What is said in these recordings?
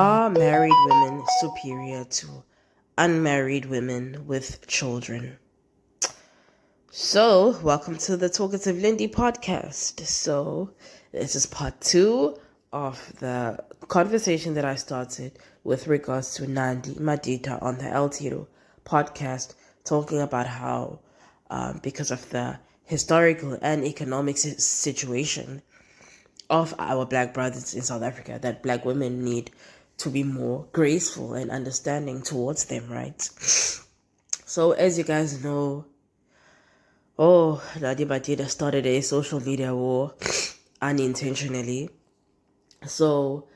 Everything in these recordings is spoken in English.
Are married women superior to unmarried women with children? So, welcome to the Talkative Lindy podcast. So, this is part two of the conversation that I started with regards to Nandi Madida on the El Tiro podcast, talking about how, because of the historical and economic situation of our black brothers in South Africa, that black women need to be more graceful and understanding towards them, right? So as you guys know, Nandi Madida started a social media war unintentionally. So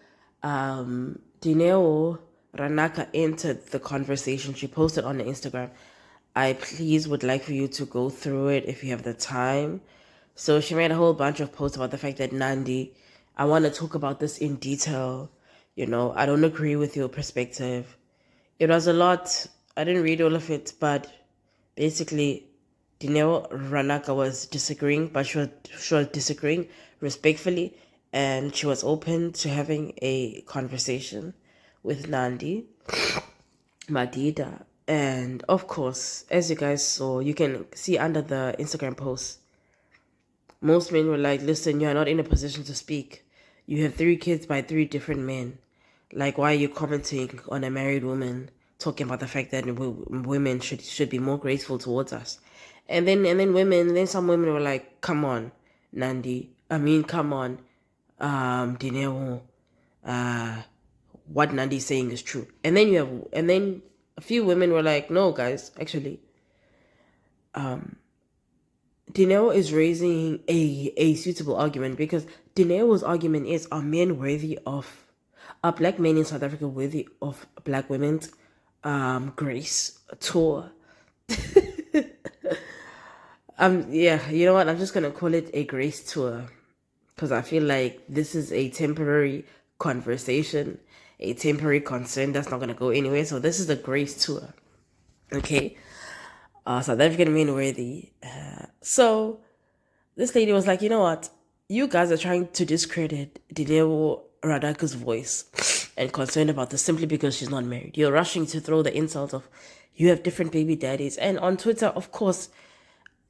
Dineo Ranaka entered the conversation. She posted on the Instagram, I please would like for you to go through it if you have the time. So she made a whole bunch of posts about the fact that Nandi, I want to talk about this in detail. I don't agree with your perspective. It was a lot. I didn't read all of it, but basically, Dineo Ranaka was disagreeing, but she was disagreeing respectfully, and she was open to having a conversation with Nandi Madida. And of course, as you guys saw, you can see under the Instagram post, most men were like, listen, you are not in a position to speak. You have 3 kids by 3 different men. Like, why are you commenting on a married woman talking about the fact that women should be more graceful towards us? And then some women were like, come on, Nandi. I mean, come on, Dineo. What Nandi's saying is true. And then a few women were like, no, guys, actually, Dineo is raising a suitable argument, because Dineo's argument is, are black men in South Africa worthy of black women's grace tour? Yeah, you know what? I'm just gonna call it a grace tour, because I feel like this is a temporary conversation, a temporary concern that's not gonna go anywhere. So this is a grace tour, okay? South African men worthy. So this lady was like, you know what? You guys are trying to discredit Dineo Radaka's voice and concerned about this simply because she's not married. You're rushing to throw the insult of you have different baby daddies. And on Twitter, of course,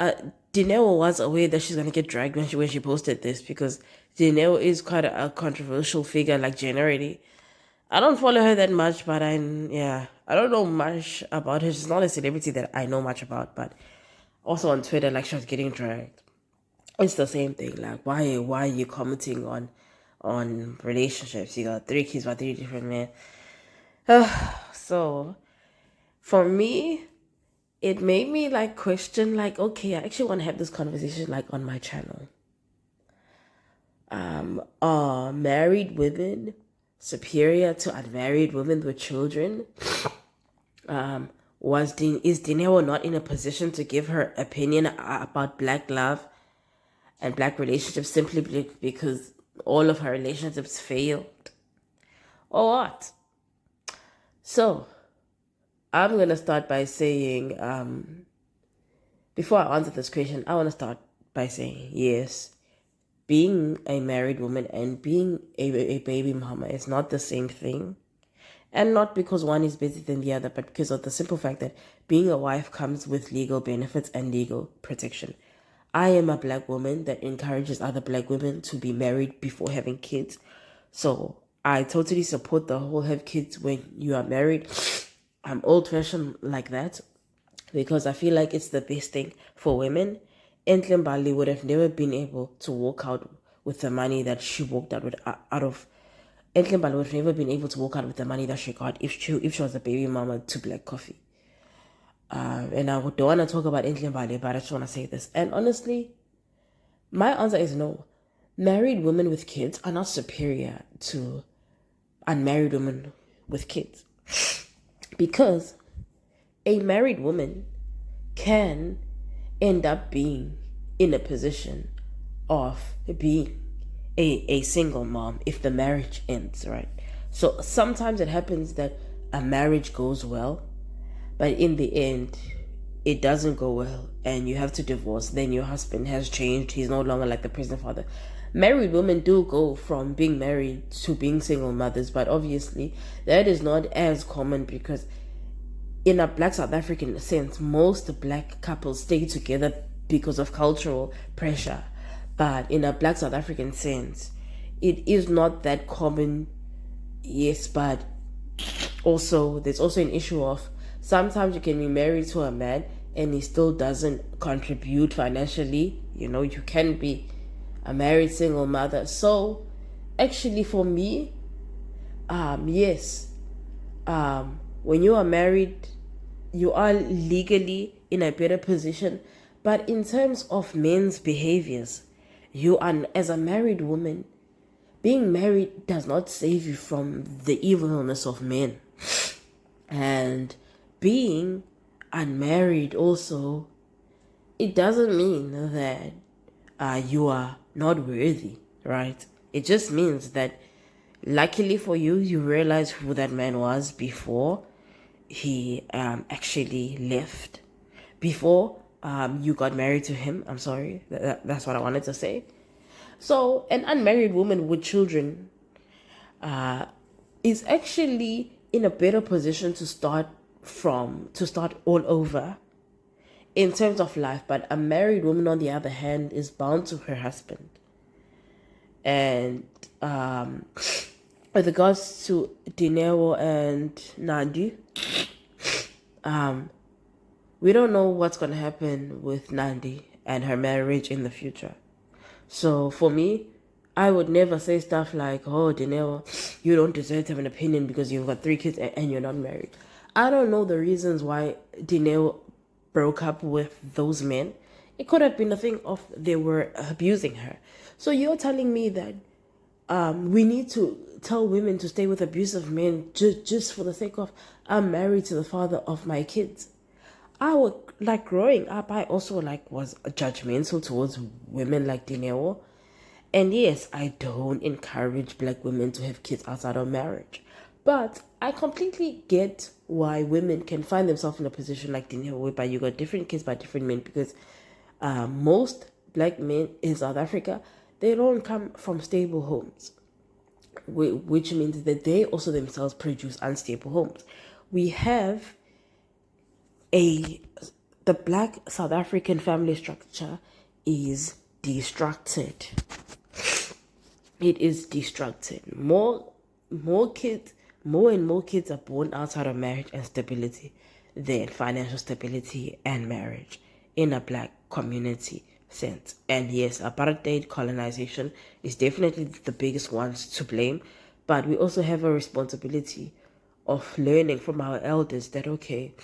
Dineo was aware that she's gonna get dragged when she posted this, because Dineo is quite a controversial figure, like generally. I don't follow her that much, but I don't know much about her. She's not a celebrity that I know much about, but also on Twitter, like, she was getting dragged. It's the same thing. Like, why are you commenting on relationships? You got 3 kids by 3 different men. So for me, it made me like question, like, okay, I actually want to have this conversation like on my channel. Are married women superior to unmarried women with children? Is Dineo not in a position to give her opinion about black love and black relationships simply because all of her relationships failed? Or what? So, I'm going to start by saying, before I answer this question, I want to start by saying, yes, being a married woman and being a baby mama is not the same thing. And not because one is better than the other, but because of the simple fact that being a wife comes with legal benefits and legal protection. I am a black woman that encourages other black women to be married before having kids. So I totally support the whole have kids when you are married. I'm old-fashioned like that, because I feel like it's the best thing for women. Bali would have never been able to walk out with the money that she walked out of. Bali would have never been able to walk out with the money that she got if she was a baby mama to Black Coffee. And I don't want to talk about Bali, but I just want to say this. And honestly, my answer is no. Married women with kids are not superior to unmarried women with kids. Because a married woman can end up being in a position of being a single mom if the marriage ends, right? So sometimes it happens that a marriage goes well, but in the end, it doesn't go well and you have to divorce. Then your husband has changed. He's no longer like the present father Married women do go from being married to being single mothers, but obviously that is not as common because in a black South African sense, most black couples stay together because of cultural pressure. But in a black South African sense, it is not that common, yes, but also there's also an issue of sometimes you can be married to a man and he still doesn't contribute financially. You can be a married single mother. So actually for me, yes, when you are married, you are legally in a better position. But in terms of men's behaviors, you are, as a married woman, being married does not save you from the evilness of men. And being unmarried also, it doesn't mean that you are not worthy, right? It just means that luckily for you, you realize who that man was before he actually left. Before you got married to him. I'm sorry. That's what I wanted to say. So an unmarried woman with children is actually in a better position to start all over in terms of life. But a married woman, on the other hand, is bound to her husband. And with regards to Dineo and Nandi, we don't know what's going to happen with Nandi and her marriage in the future. So for me, I would never say stuff like, oh, Dineo, you don't deserve to have an opinion because you've got 3 kids and you're not married. I don't know the reasons why Dineo broke up with those men. It could have been a thing of they were abusing her. So you're telling me that we need to tell women to stay with abusive men just for the sake of, I'm married to the father of my kids. I would, like, growing up, I also was judgmental towards women like Dineo. And yes, I don't encourage black women to have kids outside of marriage. But I completely get why women can find themselves in a position like Dineo, whereby you got different kids by different men, because most black men in South Africa, they don't come from stable homes, which means that they also themselves produce unstable homes. We have the black South African family structure is destructed. It is destructed. More and more kids are born outside of marriage and stability than financial stability and marriage in a black community sense. And yes, apartheid, colonization is definitely the biggest ones to blame, but we also have a responsibility of learning from our elders that, okay,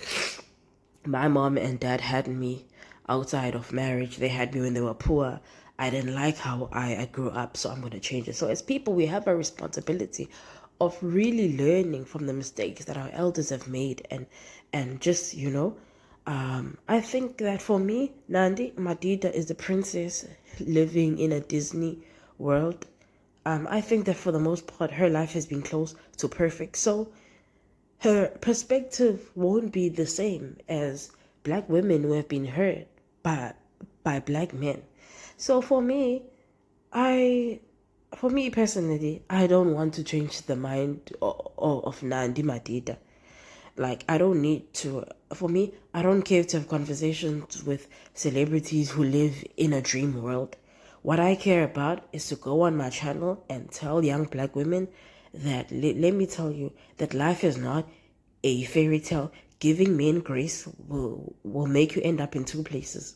my mom and dad had me outside of marriage. They had me when they were poor. I didn't like how I grew up, so I'm going to change it. So as people, we have a responsibility of really learning from the mistakes that our elders have made, and just, I think that for me, Nandi Madida is the princess living in a Disney world. I think that for the most part, her life has been close to perfect. So her perspective won't be the same as black women who have been hurt by black men. So for me personally, I don't want to change the mind of Nandi Madida. I don't need to. For me, I don't care to have conversations with celebrities who live in a dream world. What I care about is to go on my channel and tell young black women that, let me tell you, that life is not a fairy tale. Giving men grace will make you end up in 2 places.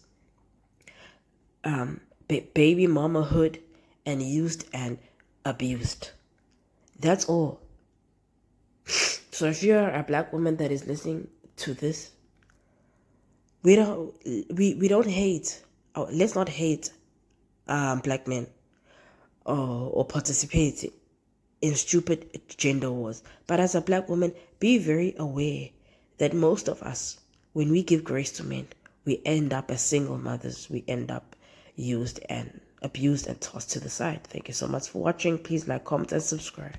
Baby mamahood and used and abused. That's all. So if you're a black woman that is listening to this, we don't hate. Let's not hate black men or participate in stupid gender wars. But as a black woman, be very aware that most of us, when we give grace to men, we end up as single mothers. We end up used and abused and tossed to the side. Thank you so much for watching. Please like, comment, and subscribe.